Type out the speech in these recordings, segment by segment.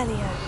Revelio.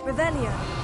Revelio.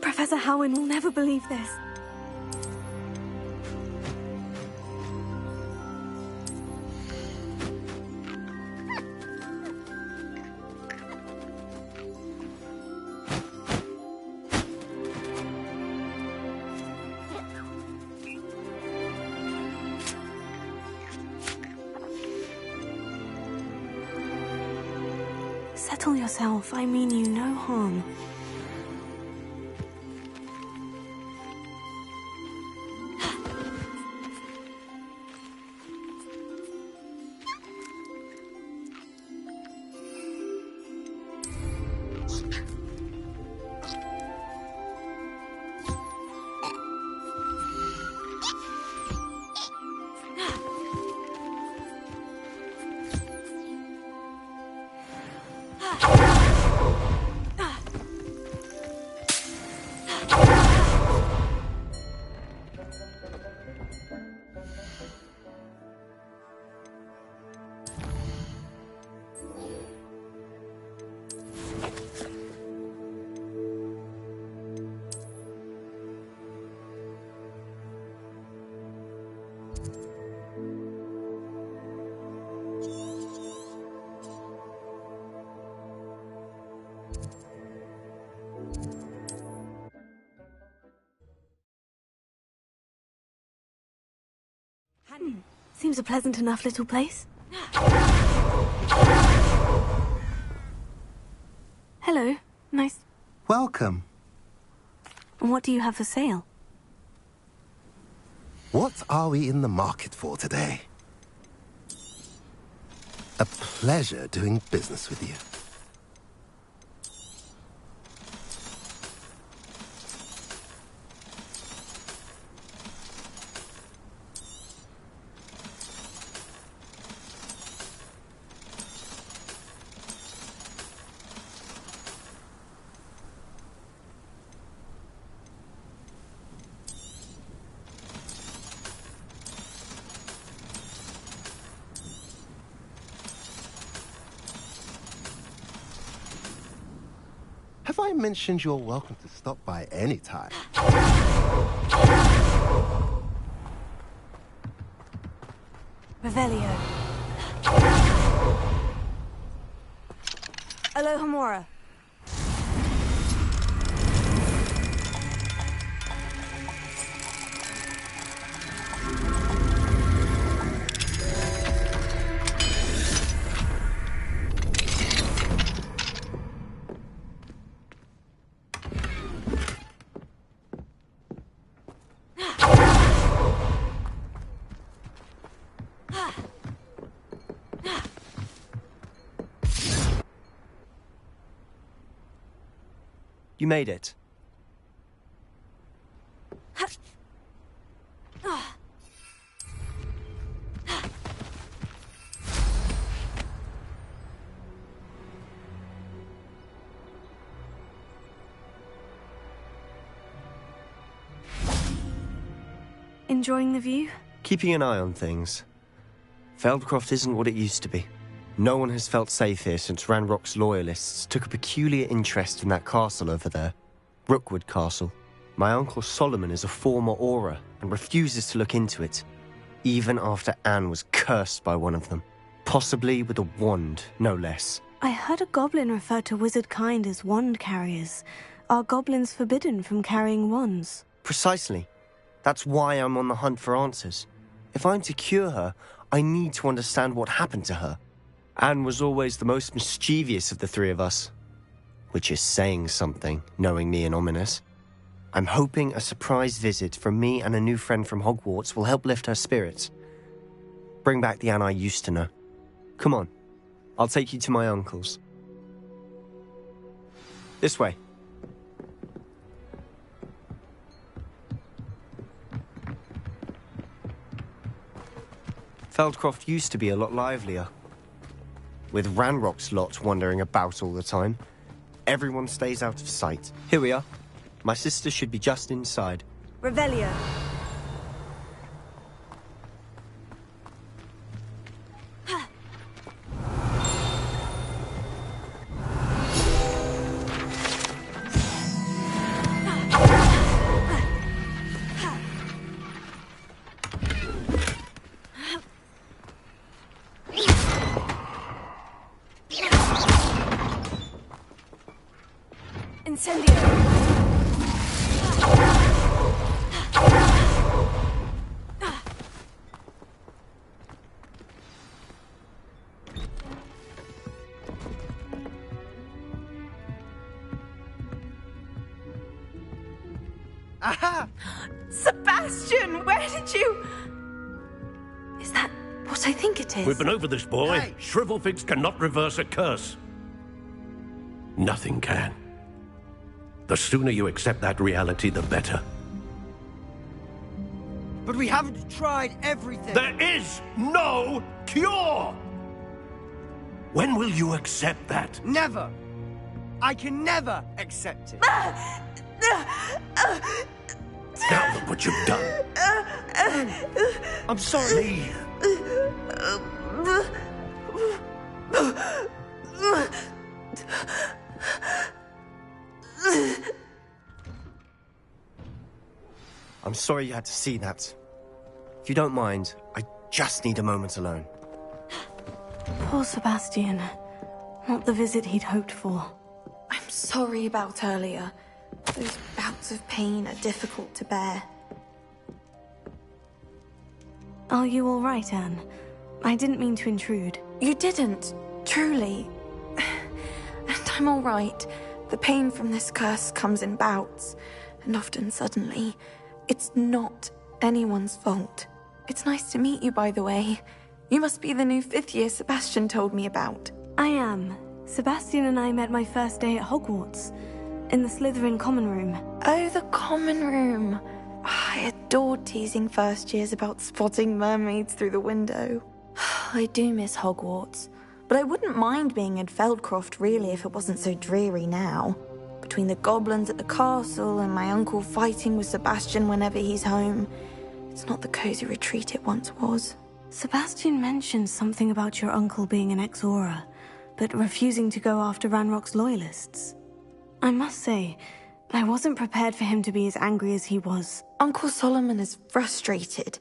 Professor Howin will never believe this. Settle yourself. I mean you no harm. Seems a pleasant enough little place. Hello. Nice. Welcome. What do you have for sale? What are we in the market for today? A pleasure doing business with you. I mentioned you're welcome to stop by any time. Revelio. Alohomora. You made it. Enjoying the view? Keeping an eye on things. Feldcroft isn't what it used to be. No one has felt safe here since Ranrock's loyalists took a peculiar interest in that castle over there. Rookwood Castle. My uncle Solomon is a former Auror and refuses to look into it, even after Anne was cursed by one of them. Possibly with a wand, no less. I heard a goblin refer to wizard kind as wand carriers. Are goblins forbidden from carrying wands? Precisely. That's why I'm on the hunt for answers. If I'm to cure her, I need to understand what happened to her. Anne was always the most mischievous of the three of us. Which is saying something, knowing me and Ominous. I'm hoping a surprise visit from me and a new friend from Hogwarts will help lift her spirits. Bring back the Anne I used to know. Come on, I'll take you to my uncle's. This way. Feldcroft used to be a lot livelier. With Ranrock's lot wandering about all the time, everyone stays out of sight. Here we are. My sister should be just inside. Revelio. Incendio. Aha! Sebastian, where did you... Is that what I think it is? We've been over this, boy. Hey. Shrivelfix cannot reverse a curse. Nothing can. The sooner you accept that reality, the better. But we haven't tried everything. There is no cure! When will you accept that? Never. I can never accept it. Now look what you've done. I'm sorry. I'm sorry you had to see that. If you don't mind, I just need a moment alone. Poor Sebastian. Not the visit he'd hoped for. I'm sorry about earlier. Those bouts of pain are difficult to bear. Are you all right, Anne? I didn't mean to intrude. You didn't, truly. And I'm all right. The pain from this curse comes in bouts, and often suddenly. It's not anyone's fault. It's nice to meet you, by the way. You must be the new 5th year Sebastian told me about. I am. Sebastian and I met my first day at Hogwarts, in the Slytherin common room. Oh, the common room. I adored teasing first years about spotting mermaids through the window. I do miss Hogwarts, but I wouldn't mind being in Feldcroft really if it wasn't so dreary now. Between the goblins at the castle and my uncle fighting with Sebastian whenever he's home, it's not the cozy retreat it once was. Sebastian mentioned something about your uncle being an ex-Auror, but refusing to go after Ranrock's loyalists. I must say, I wasn't prepared for him to be as angry as he was. Uncle Solomon is frustrated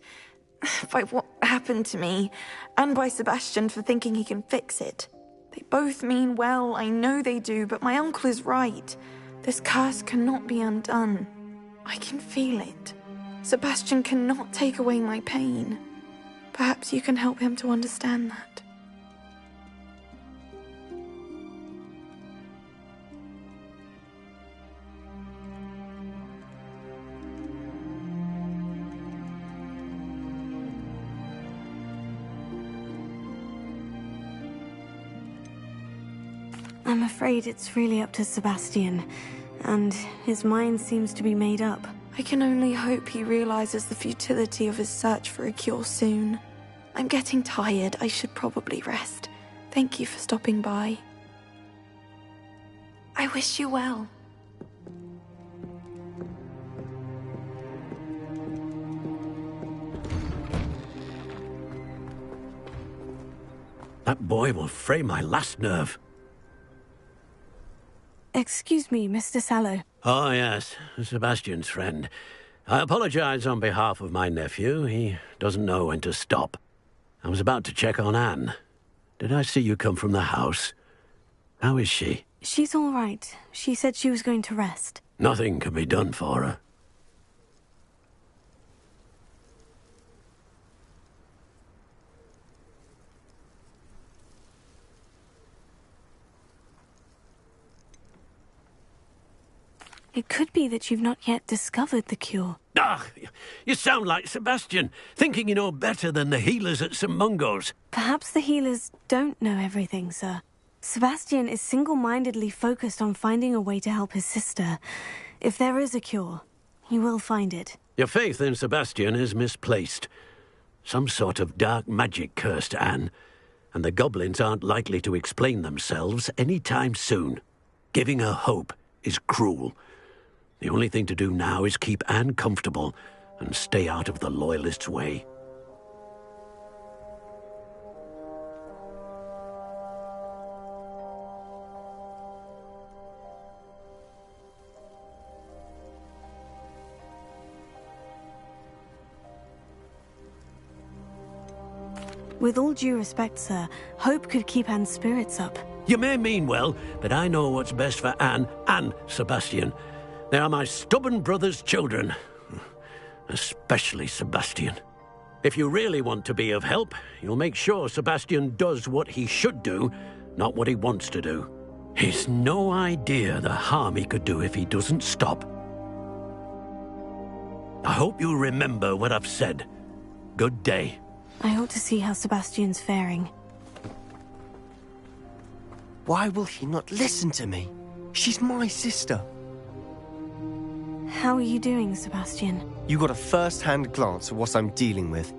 by what happened to me, and by Sebastian for thinking he can fix it. They both mean well, I know they do, but my uncle is right. This curse cannot be undone. I can feel it. Sebastian cannot take away my pain. Perhaps you can help him to understand that. I'm afraid it's really up to Sebastian, and his mind seems to be made up. I can only hope he realizes the futility of his search for a cure soon. I'm getting tired. I should probably rest. Thank you for stopping by. I wish you well. That boy will fray my last nerve. Excuse me, Mr. Sallow. Oh, yes, Sebastian's friend. I apologize on behalf of my nephew. He doesn't know when to stop. I was about to check on Anne. Did I see you come from the house? How is she? She's all right. She said she was going to rest. Nothing can be done for her. It could be that you've not yet discovered the cure. Ah, you sound like Sebastian, thinking you know better than the healers at St. Mungo's. Perhaps the healers don't know everything, sir. Sebastian is single-mindedly focused on finding a way to help his sister. If there is a cure, he will find it. Your faith in Sebastian is misplaced. Some sort of dark magic cursed Anne, and the goblins aren't likely to explain themselves any time soon. Giving her hope is cruel. The only thing to do now is keep Anne comfortable and stay out of the Loyalists' way. With all due respect, sir, hope could keep Anne's spirits up. You may mean well, but I know what's best for Anne and Sebastian. They are my stubborn brother's children. Especially Sebastian. If you really want to be of help, you'll make sure Sebastian does what he should do, not what he wants to do. He's no idea the harm he could do if he doesn't stop. I hope you'll remember what I've said. Good day. I hope to see how Sebastian's faring. Why will he not listen to me? She's my sister. How are you doing, Sebastian? You got a first-hand glance at what I'm dealing with.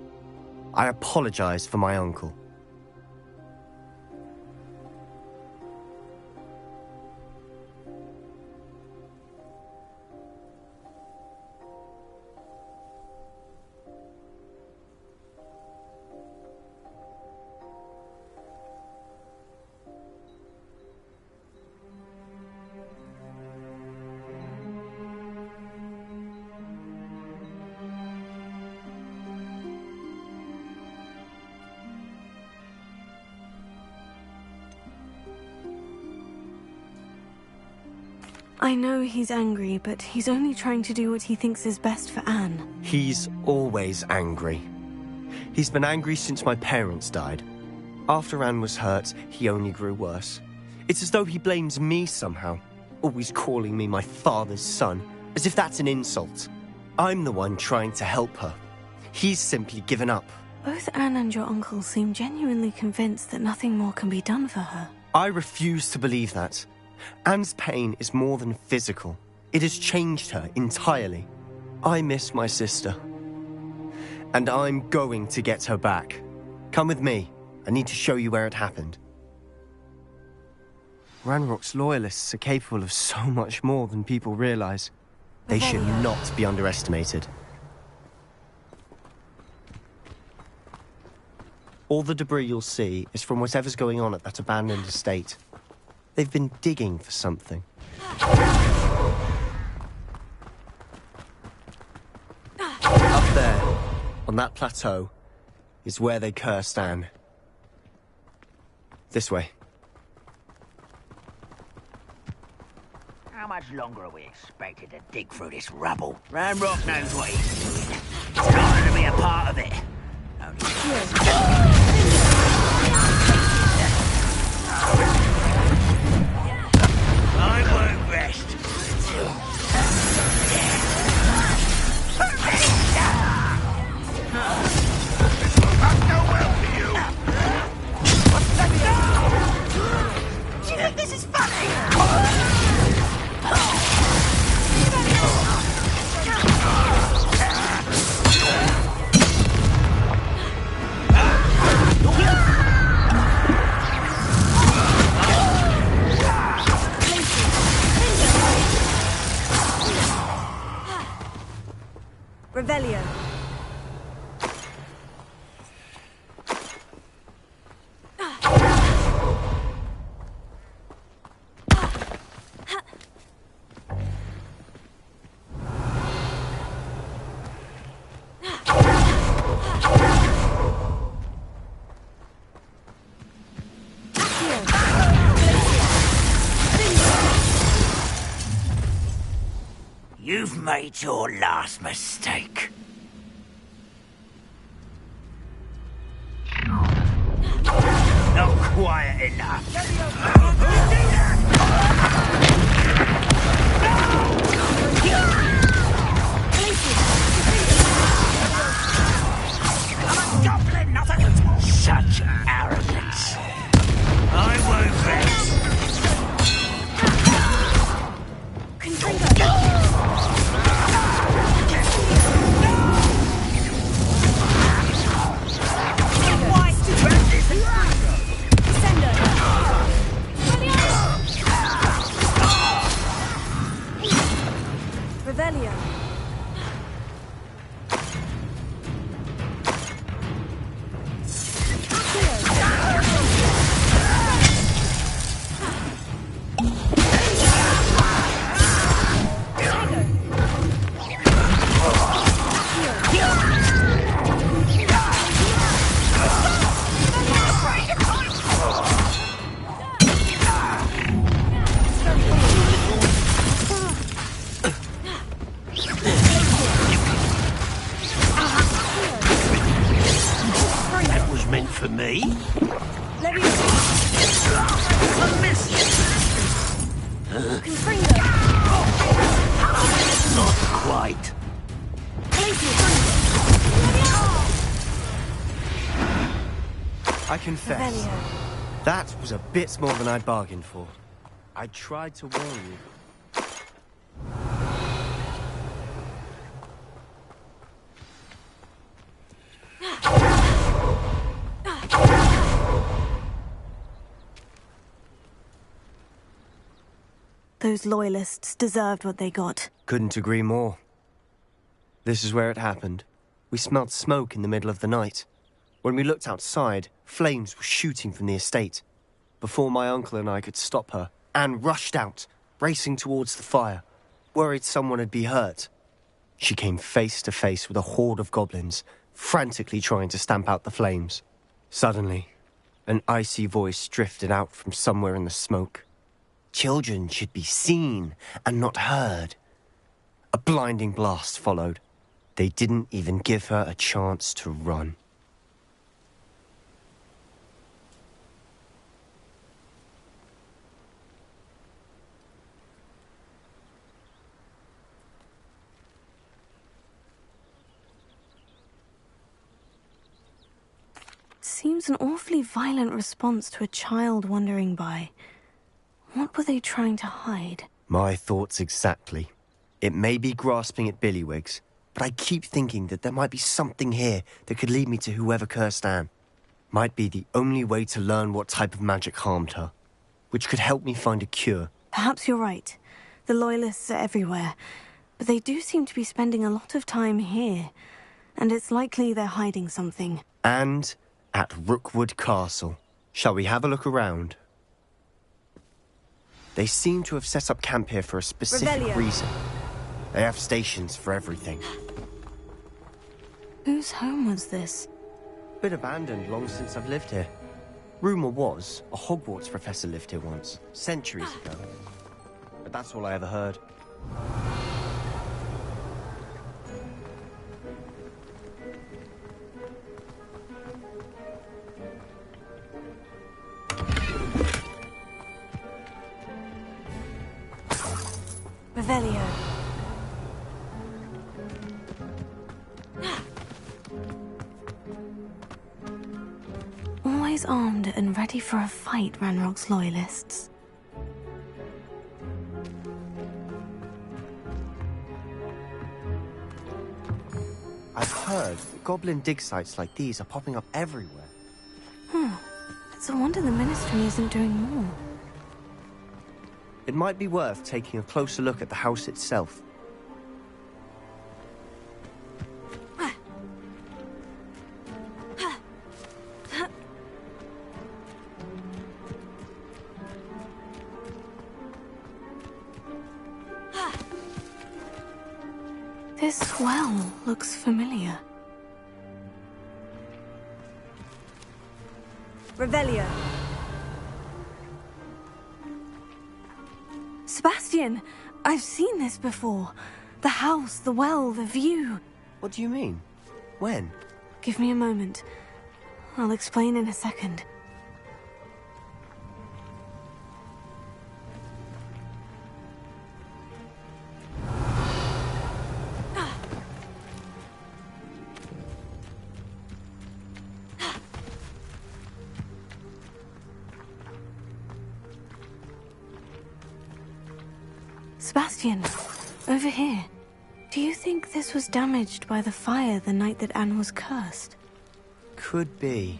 I apologize for my uncle. I know he's angry, but he's only trying to do what he thinks is best for Anne. He's always angry. He's been angry since my parents died. After Anne was hurt, he only grew worse. It's as though he blames me somehow, always calling me my father's son, as if that's an insult. I'm the one trying to help her. He's simply given up. Both Anne and your uncle seem genuinely convinced that nothing more can be done for her. I refuse to believe that. Anne's pain is more than physical. It has changed her entirely. I miss my sister. And I'm going to get her back. Come with me. I need to show you where it happened. Ranrock's loyalists are capable of so much more than people realize. They should not be underestimated. All the debris you'll see is from whatever's going on at that abandoned estate. They've been digging for something. Up there, on that plateau, is where they cursed Anne. This way. How much longer are we expected to dig through this rubble? Ramrock knows what he's doing. It's an honor to be a part of it. I won't rest until... Do you think this is funny? Revelio. You've made your last mistake. Not quiet enough. I'm a goblin, not a... Such arrogance. I won't rest. Revelio. For me? Let me... I missed Confringo. Not quite. I confess, Revelio. that was a bit more than I'd bargained for. I tried to warn you. Those loyalists deserved what they got. Couldn't agree more. This is where it happened. We smelled smoke in the middle of the night. When we looked outside, flames were shooting from the estate. Before my uncle and I could stop her, Anne rushed out, racing towards the fire, worried someone had been hurt. She came face to face with a horde of goblins, frantically trying to stamp out the flames. Suddenly, an icy voice drifted out from somewhere in the smoke. Children should be seen and not heard. A blinding blast followed. They didn't even give her a chance to run. Seems an awfully violent response to a child wandering by. What were they trying to hide? My thoughts exactly. It may be grasping at Billywigs, but I keep thinking that there might be something here that could lead me to whoever cursed Anne. Might be the only way to learn what type of magic harmed her, which could help me find a cure. Perhaps you're right. The Loyalists are everywhere, but they do seem to be spending a lot of time here, and it's likely they're hiding something. And at Rookwood Castle. Shall we have a look around? They seem to have set up camp here for a specific Revelio. reason. They have stations for everything. Whose home was this? Been abandoned long since I've lived here. Rumour was a Hogwarts professor lived here once, centuries ago. But that's all I ever heard. Revelio. Always armed and ready for a fight, Ranrock's loyalists. I've heard that goblin dig sites like these are popping up everywhere. It's a wonder the Ministry isn't doing more. It might be worth taking a closer look at the house itself. This well looks familiar. Revelio. Sebastian, I've seen this before. The house, the well, the view. What do you mean? When? Give me a moment. I'll explain in a second. Sebastian, over here. Do you think this was damaged by the fire the night that Anne was cursed? Could be.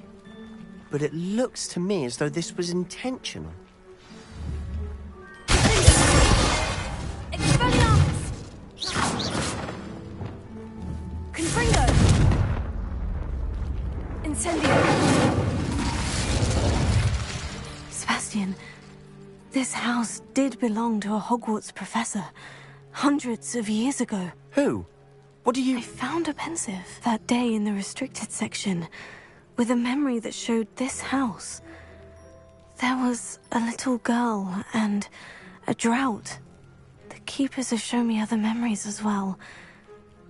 But it looks to me as though this was intentional. Confringo! Incendio! Sebastian, this house did belong to a Hogwarts professor, hundreds of years ago. Who? What do you... I found a pensive that day in the restricted section, with a memory that showed this house. There was a little girl and a drought. The keepers have shown me other memories as well.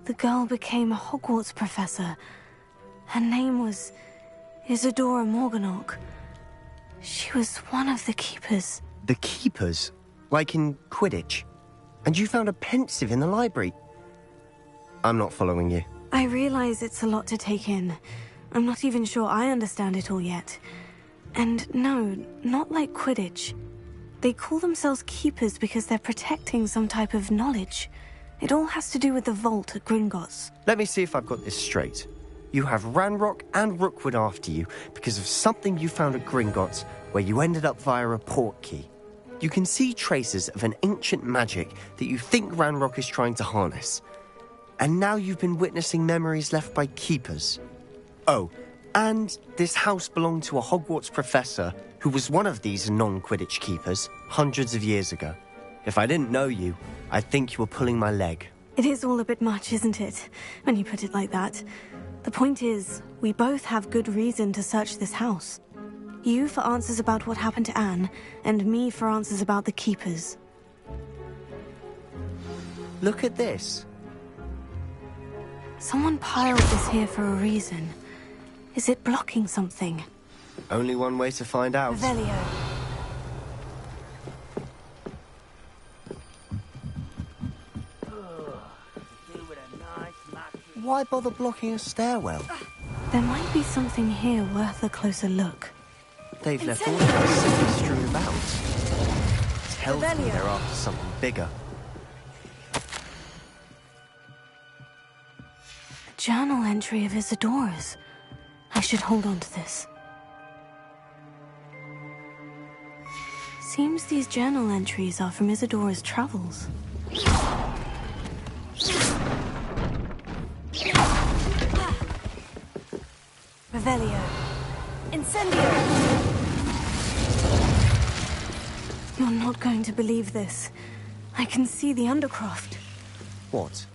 The girl became a Hogwarts professor. Her name was Isadora Morganach. She was one of the keepers. The keepers? Like in Quidditch? And you found a pensive in the library? I'm not following you. I realize it's a lot to take in. I'm not even sure I understand it all yet. And no, not like Quidditch. They call themselves keepers because they're protecting some type of knowledge. It all has to do with the vault at Gringotts. Let me see if I've got this straight. You have Ranrock and Rookwood after you because of something you found at Gringotts where you ended up via a portkey. You can see traces of an ancient magic that you think Ranrock is trying to harness. And now you've been witnessing memories left by keepers. Oh, and this house belonged to a Hogwarts professor who was one of these non-Quidditch keepers hundreds of years ago. If I didn't know you, I'd think you were pulling my leg. It is all a bit much, isn't it? When you put it like that. The point is, we both have good reason to search this house. You for answers about what happened to Anne, and me for answers about the keepers. Look at this. Someone piled this here for a reason. Is it blocking something? Only one way to find out. Revelio. Why bother blocking a stairwell? There might be something here worth a closer look. They've left all of this simply strewn about. Tells me Revelio. they're after something bigger. A journal entry of Isadora's. I should hold on to this. Seems these journal entries are from Isadora's travels. Revelio. Incendio! You're not going to believe this. I can see the Undercroft. What?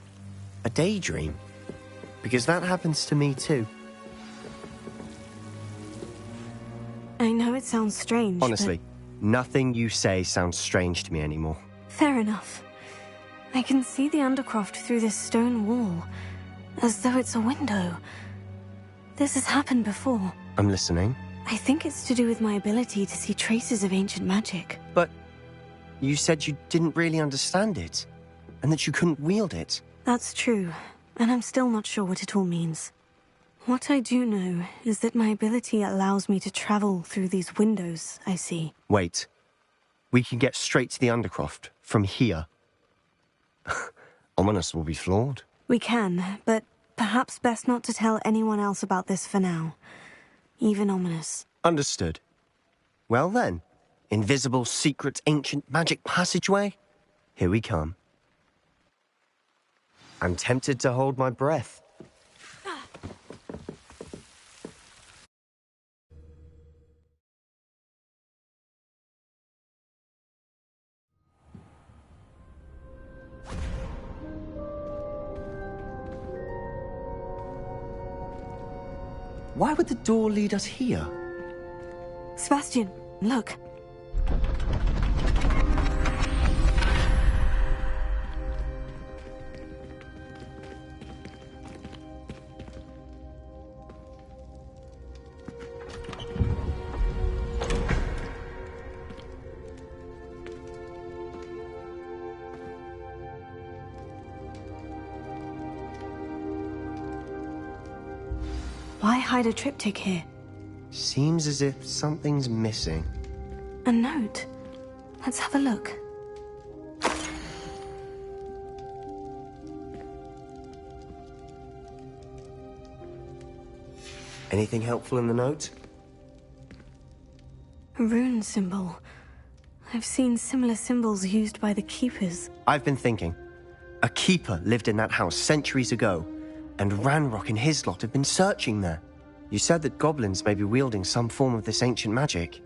A daydream? Because that happens to me too. I know it sounds strange, Honestly, nothing you say sounds strange to me anymore. Fair enough. I can see the Undercroft through this stone wall, as though it's a window. This has happened before. I'm listening. I think it's to do with my ability to see traces of ancient magic. But you said you didn't really understand it, and that you couldn't wield it. That's true, and I'm still not sure what it all means. What I do know is that my ability allows me to travel through these windows I see. Wait. We can get straight to the Undercroft from here. Ominous will be floored. We can, but perhaps best not to tell anyone else about this for now. Even Ominous. Understood. Well then, invisible, secret, ancient magic passageway? Here we come. I'm tempted to hold my breath. Why would the door lead us here? Sebastian, look. Why hide a triptych here? Seems as if something's missing. A note. Let's have a look. Anything helpful in the note? A rune symbol. I've seen similar symbols used by the Keepers. I've been thinking. A keeper lived in that house centuries ago, and Ranrock and his lot have been searching there. You said that goblins may be wielding some form of this ancient magic.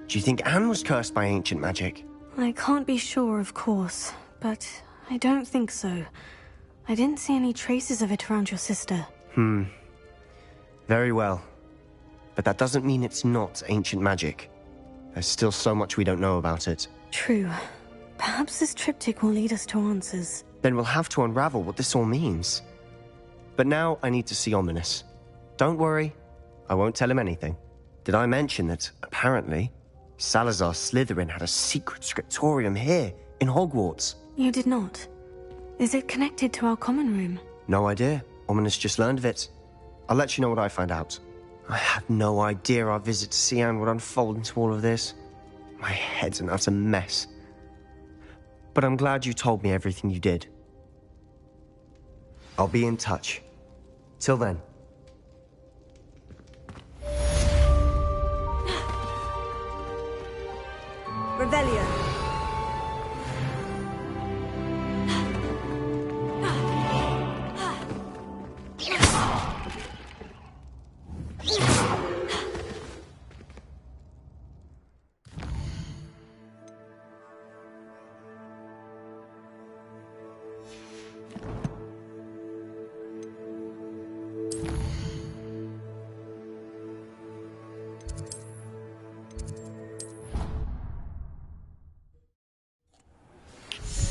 Do you think Anne was cursed by ancient magic? I can't be sure, of course, but I don't think so. I didn't see any traces of it around your sister. Very well. But that doesn't mean it's not ancient magic. There's still so much we don't know about it. True. Perhaps this triptych will lead us to answers. Then we'll have to unravel what this all means. But now I need to see Ominous. Don't worry, I won't tell him anything. Did I mention that, apparently, Salazar Slytherin had a secret scriptorium here, in Hogwarts? You did not. Is it connected to our common room? No idea. Ominous just learned of it. I'll let you know what I find out. I had no idea our visit to Cian would unfold into all of this. My head's an utter mess. But I'm glad you told me everything you did. I'll be in touch. Till then. Revelio.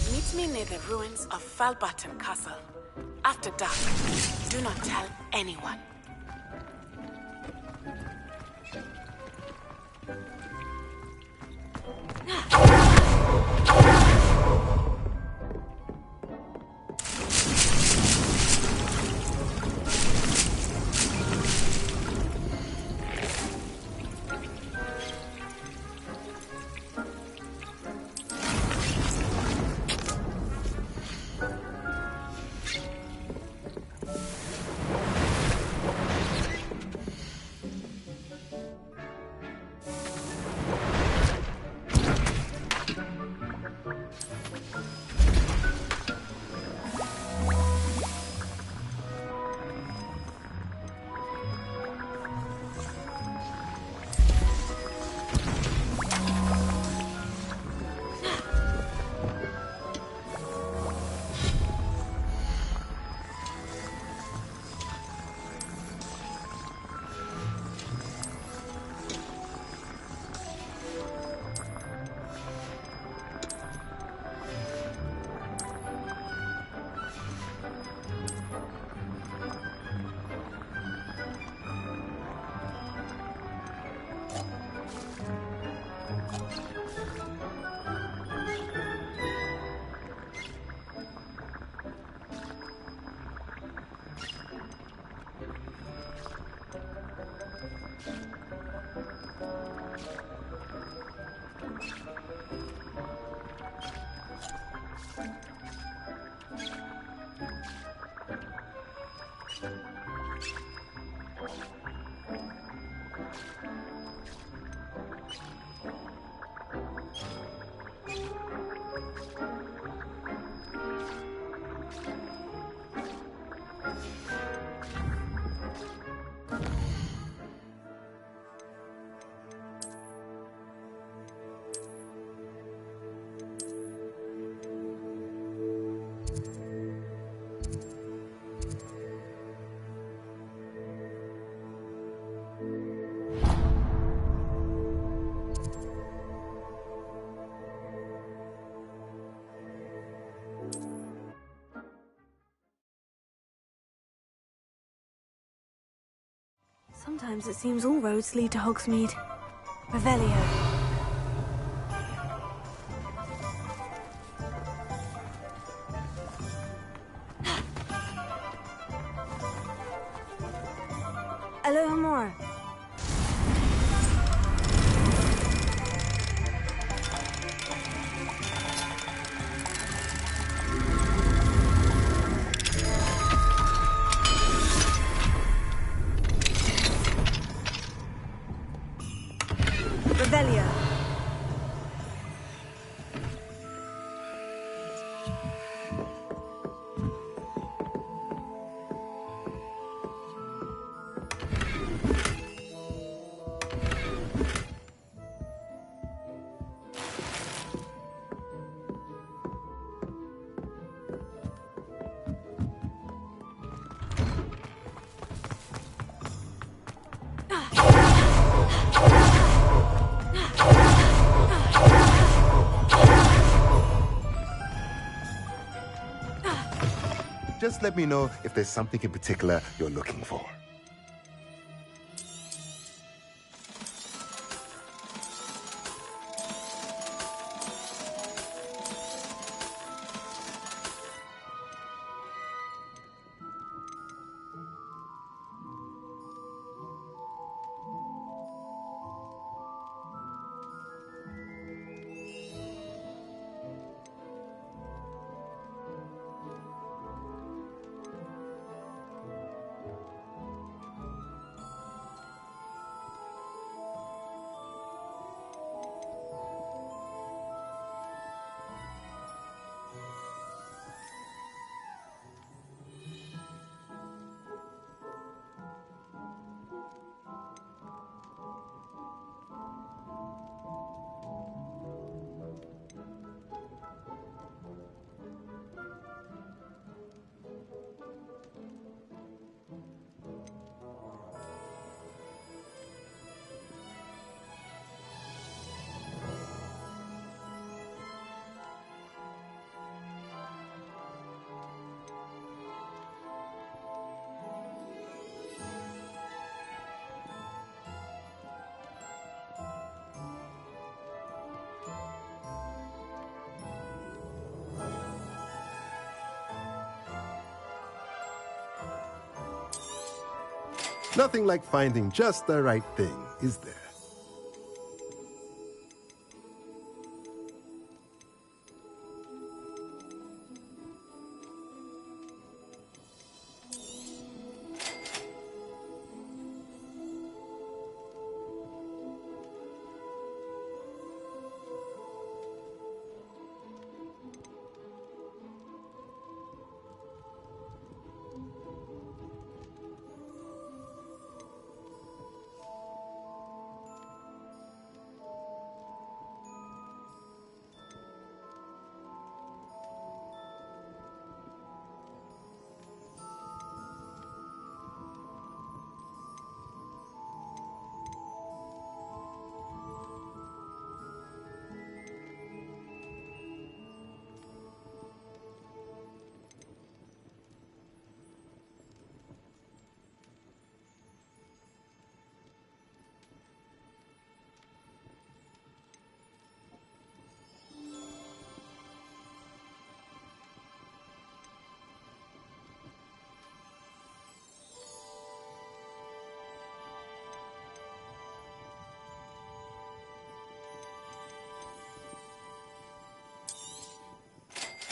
Meet me near the ruins of Falbaton Castle. After dark, do not tell anyone. Sometimes it seems all roads lead to Hogsmeade. Revelio. Alohomora. Revelio. Just let me know if there's something in particular you're looking for. Nothing like finding just the right thing, is there?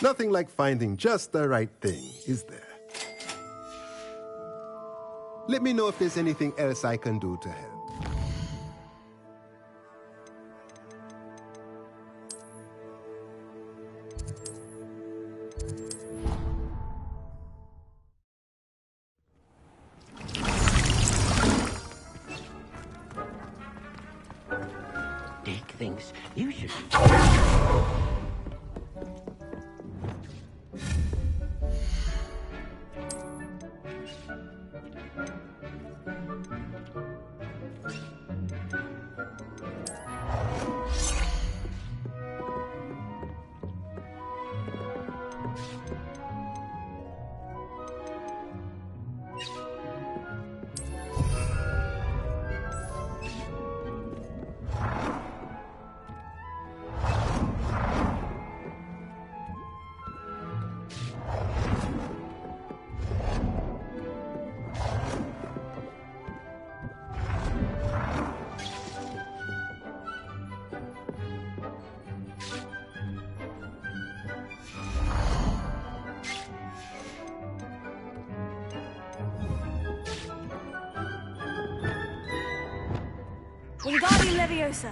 Nothing like finding just the right thing, is there? Let me know if there's anything else I can do to help. Dick thinks you should... Wingardium Leviosa.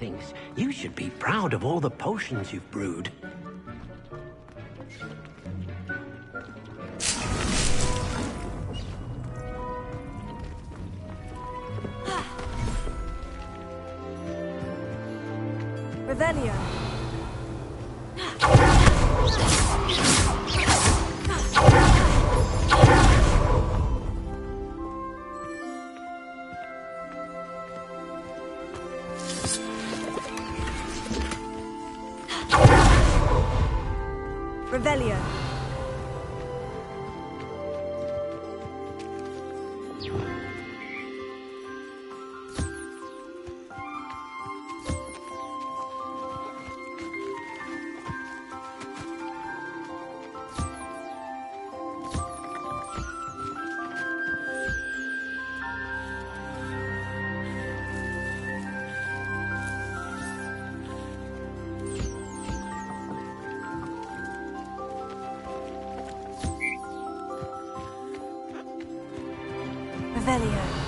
thinks you should be proud of all the potions you've brewed. Revelio. Revelio. Revelio.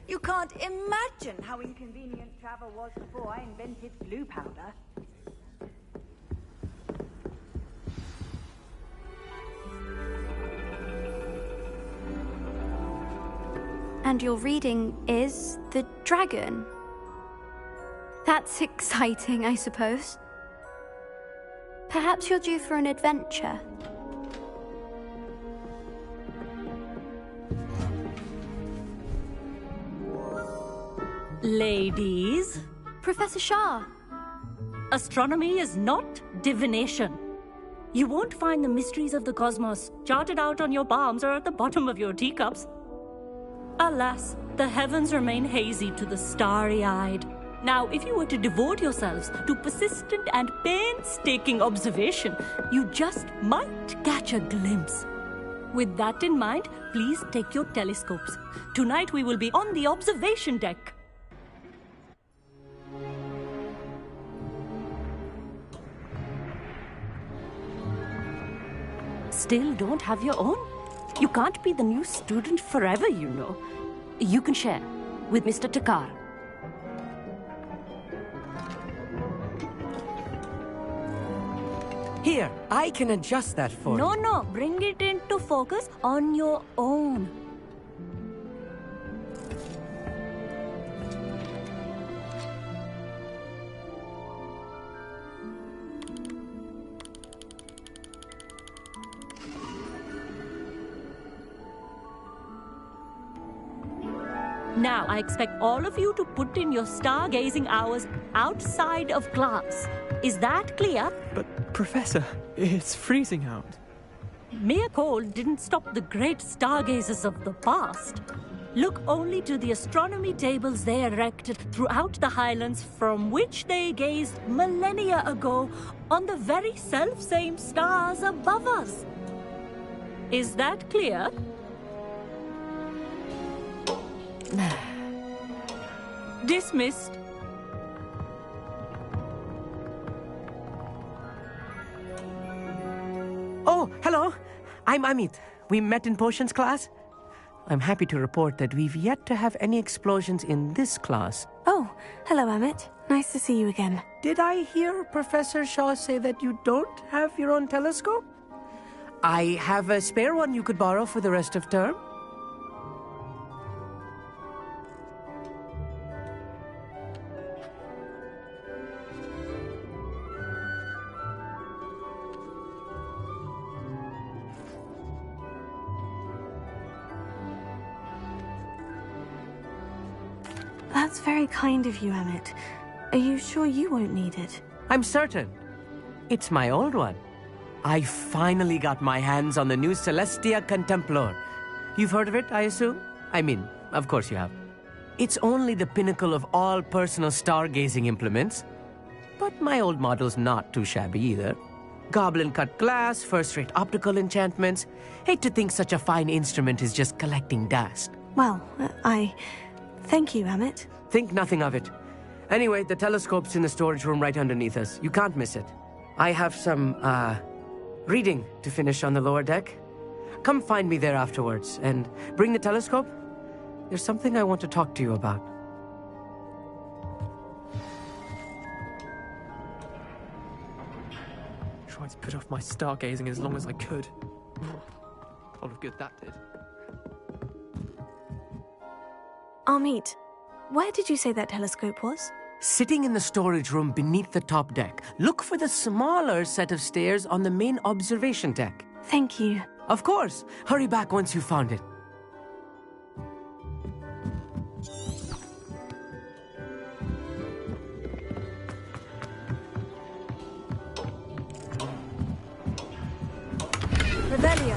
You can't imagine how inconvenient travel was before I invented glue powder. And your reading is The Dragon. That's exciting, I suppose. Perhaps you're due for an adventure. Ladies, Professor Shah. astronomy is not divination. You won't find the mysteries of the cosmos charted out on your palms or at the bottom of your teacups. Alas, the heavens remain hazy to the starry-eyed. Now, if you were to devote yourselves to persistent and painstaking observation, you just might catch a glimpse. With that in mind, please take your telescopes. Tonight we will be on the observation deck. Still don't have your own? You can't be the new student forever, you know. You can share with Mr. Takar. Here, I can adjust that for you. No, bring it into focus on your own. Now, I expect all of you to put in your stargazing hours outside of class. Is that clear? But, Professor, it's freezing out. Mere cold didn't stop the great stargazers of the past. Look only to the astronomy tables they erected throughout the highlands from which they gazed millennia ago on the very self-same stars above us. Is that clear? Dismissed. Oh, hello. I'm Amit. We met in potions class. I'm happy to report that we've yet to have any explosions in this class. Oh, hello, Amit. Nice to see you again. Did I hear Professor Shaw say that you don't have your own telescope? I have a spare one you could borrow for the rest of term. That's very kind of you, Amit. Are you sure you won't need it? I'm certain. It's my old one. I finally got my hands on the new Celestia Contemplar. You've heard of it, I assume? I mean, of course you have. It's only the pinnacle of all personal stargazing implements. But my old model's not too shabby either. Goblin-cut glass, first-rate optical enchantments. Hate to think such a fine instrument is just collecting dust. Well, thank you, Amit. Think nothing of it. Anyway, the telescope's in the storage room right underneath us. You can't miss it. I have some, reading to finish on the lower deck. Come find me there afterwards, and bring the telescope. There's something I want to talk to you about. Tried to put off my stargazing as long as I could. A lot of good that did. Amit, where did you say that telescope was? Sitting in the storage room beneath the top deck. Look for the smaller set of stairs on the main observation deck. Thank you. Of course. Hurry back once you've found it. Revelio.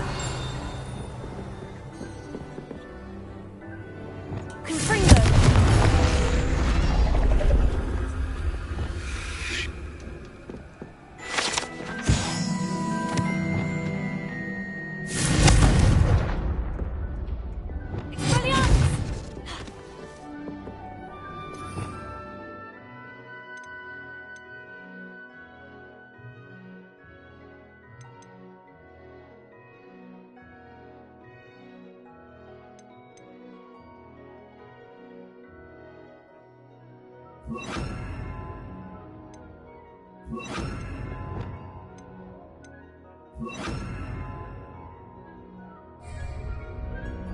Confringo.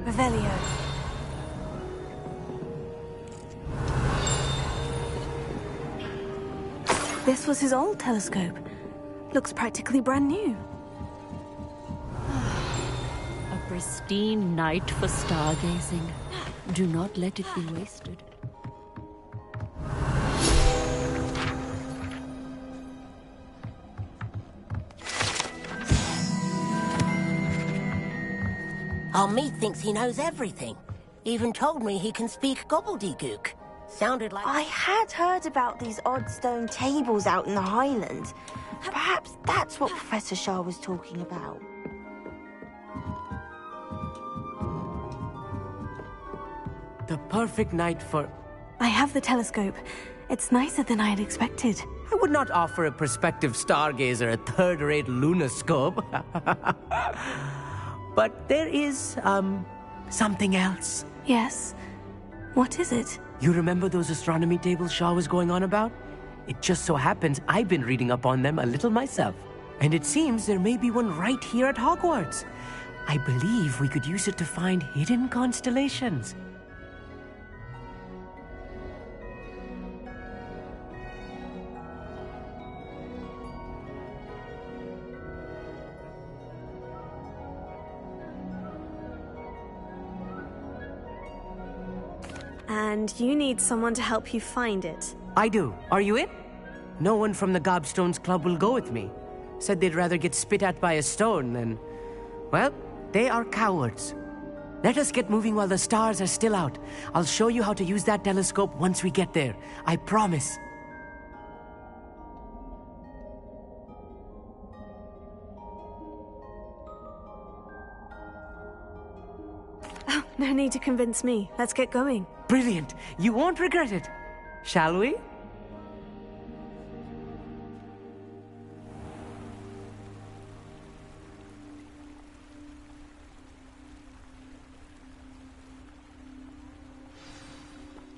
Revelio. This was his old telescope. Looks practically brand new. A pristine night for stargazing. Do not let it be wasted. Our meat thinks he knows everything. Even told me he can speak gobbledygook. Sounded like... I had heard about these odd stone tables out in the Highlands. Perhaps that's what Professor Shah was talking about. The perfect night for... I have the telescope. It's nicer than I had expected. I would not offer a prospective stargazer a third-rate lunoscope. But there is, something else. Yes? What is it? You remember those astronomy tables Shaw was going on about? It just so happens I've been reading up on them a little myself. And it seems there may be one right here at Hogwarts. I believe we could use it to find hidden constellations. And you need someone to help you find it. I do. Are you in? No one from the Gobstones Club will go with me. Said they'd rather get spit at by a stone than... Well, they are cowards. Let us get moving while the stars are still out. I'll show you how to use that telescope once we get there. I promise. Oh, no need to convince me. Let's get going. Brilliant. You won't regret it. Shall we?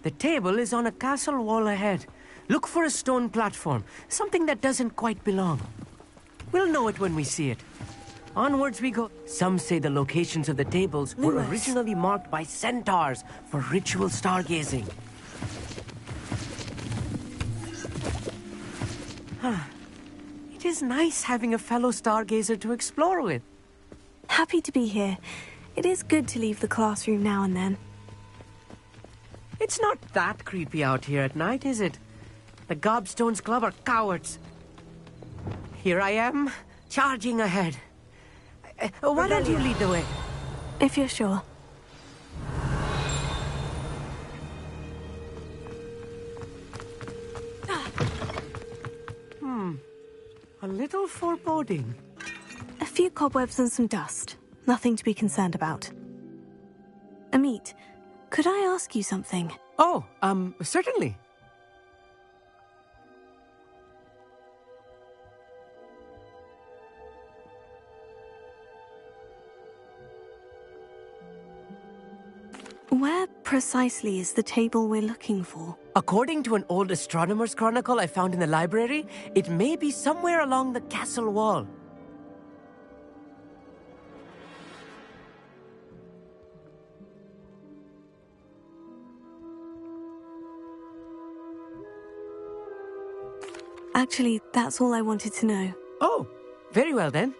The table is on a castle wall ahead. Look for a stone platform, something that doesn't quite belong. We'll know it when we see it. Onwards we go. Some say the locations of the tables were originally marked by centaurs for ritual stargazing. It is nice having a fellow stargazer to explore with. Happy to be here. It is good to leave the classroom now and then. It's not that creepy out here at night, is it? The Gobstones Club are cowards. Here I am, charging ahead. Why don't you lead the way? If you're sure. A little foreboding. A few cobwebs and some dust. Nothing to be concerned about. Amit, could I ask you something? Oh, certainly. Where precisely is the table we're looking for? According to an old astronomer's chronicle I found in the library, it may be somewhere along the castle wall. Actually, that's all I wanted to know. Oh, very well then.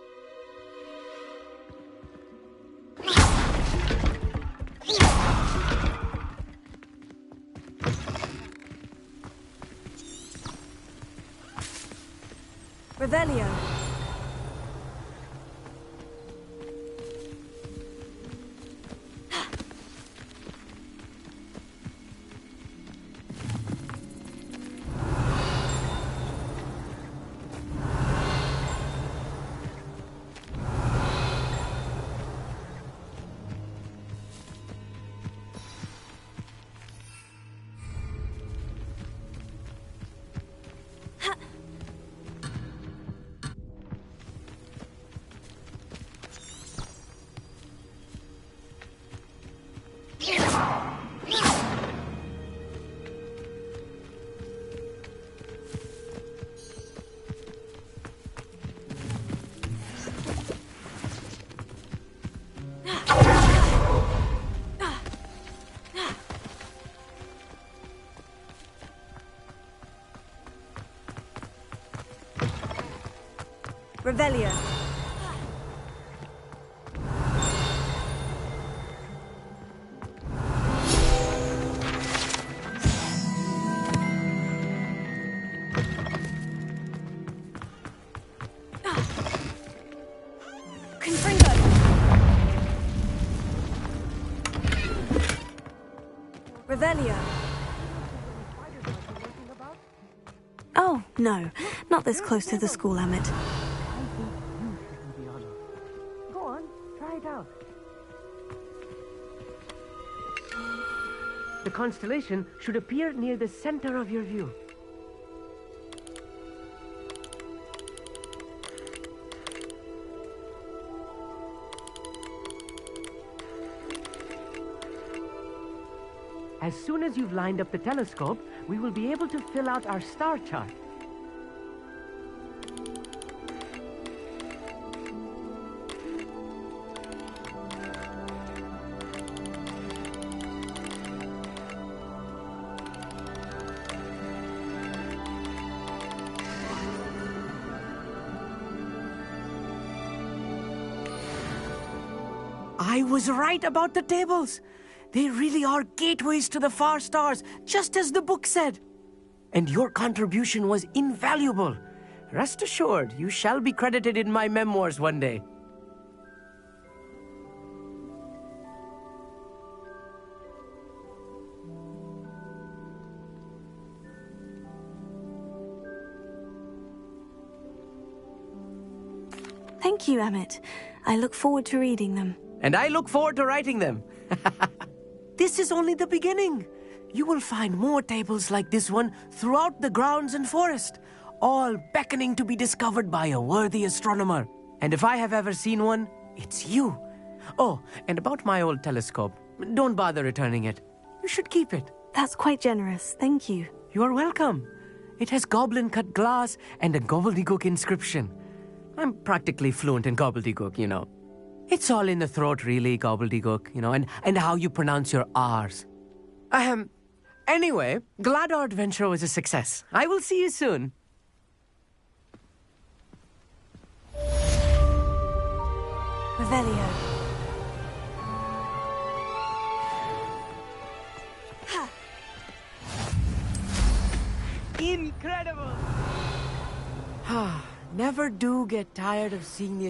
Revelio. Revelio. Confringo. Revelio. Oh, no. Not this close to the school, Amit. Go on, try it out. The constellation should appear near the center of your view. As soon as you've lined up the telescope, we will be able to fill out our star chart. I was right about the tables. They really are gateways to the far stars, just as the book said. And your contribution was invaluable. Rest assured, you shall be credited in my memoirs one day. Thank you, Amit. I look forward to reading them. And I look forward to writing them. This is only the beginning. You will find more tables like this one throughout the grounds and forest, all beckoning to be discovered by a worthy astronomer. And if I have ever seen one, it's you. Oh, and about my old telescope, don't bother returning it. You should keep it. That's quite generous. Thank you. You're welcome. It has goblin-cut glass and a gobbledygook inscription. I'm practically fluent in gobbledygook, you know. It's all in the throat, really, gobbledygook, you know, and how you pronounce your R's. Anyway, glad our adventure was a success. I will see you soon. Revelio. Incredible! Never do get tired of seeing the